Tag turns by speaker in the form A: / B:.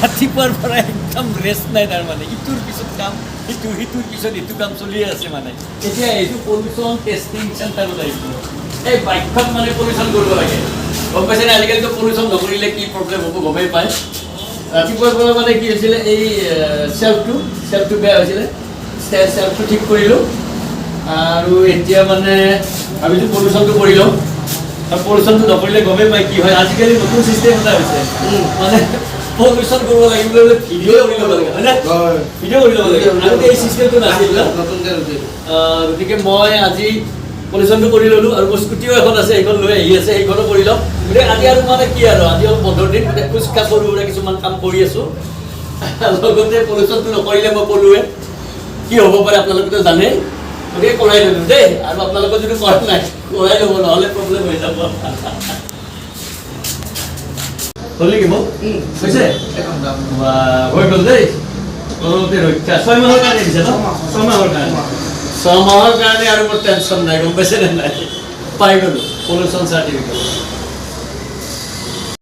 A: ৰাতিপুৱাৰ পৰা একদম ৰেষ্ট নাই তাৰমানে ইটোৰ পিছত কাম সিটোৰ পিছত ইটো কাম চলিয়ে আছে মানে এতিয়া এইটো পলিউশ্যন টেষ্টিং চেণ্টাৰত আহিছোঁ এই বাইকখন মানে পলিউশ্যন কৰিব লাগে গম পাইছেনে আজিকালিতো পলিউশ্যন নকৰিলে কি প্ৰব্লেম হ'ব গমেই পায় ৰাতিপুৱাৰ পৰা মানে কি হৈছিলে এই চেল্ফটো বেয়া হৈছিলে চেল্ফটো ঠিক কৰিলোঁ আৰু এতিয়া মানে ভাবিছোঁ পলিউশ্যনটো কৰি লওঁ আৰু পলিউশ্যনটো নকৰিলে গমেই পায় কি হয় আজিকালি নতুন চিষ্টেম এটা হৈছে মানে পলিউশ্যন কৰিব লাগিব বোলে ভিডিঅ' কৰি ল'ব লাগে হয়নে ভিডিঅ' কৰি ল'ব লাগে আগতে এই চিষ্টেমটো নাছিল গতিকে মই আজি পলিউশ্যনটো কৰি ল'লোঁ আৰু মোৰ স্কুটিও এখন আছে সেইখন লৈ আহি আছে সেইখনো কৰি ল'ম গতিকে আজি আৰু মানে কি আৰু আজি অলপ 15 দিন মানে খোজকাঢ় সৰু সুৰা কিছুমান কাম কৰি আছোঁ লগতে পলিউশ্যনটো নকৰিলে মই ক'লোৱে কি হ'ব পাৰে আপোনালোকেতো জানেই গতিকে কৰাই ল'লোঁ দেই আৰু আপোনালোকৰ যদি কৰা নাই কৰাই ল'ব নহ'লে প্ৰব্লেম হৈ যাব হ'ল নেকি মোক হৈছে হৈ গ'ল দেই কৰোঁতে ৰক্ষা 6 মাহৰ কাৰণে দিছে ন 6 মাহৰ কাৰণে 6 মাহৰ কাৰণে আৰু মোৰ টেনশ্যন নাই গম পাইছেনে নাই পাই গ'লোঁ পলিউশ্যন চাৰ্টিফিকেট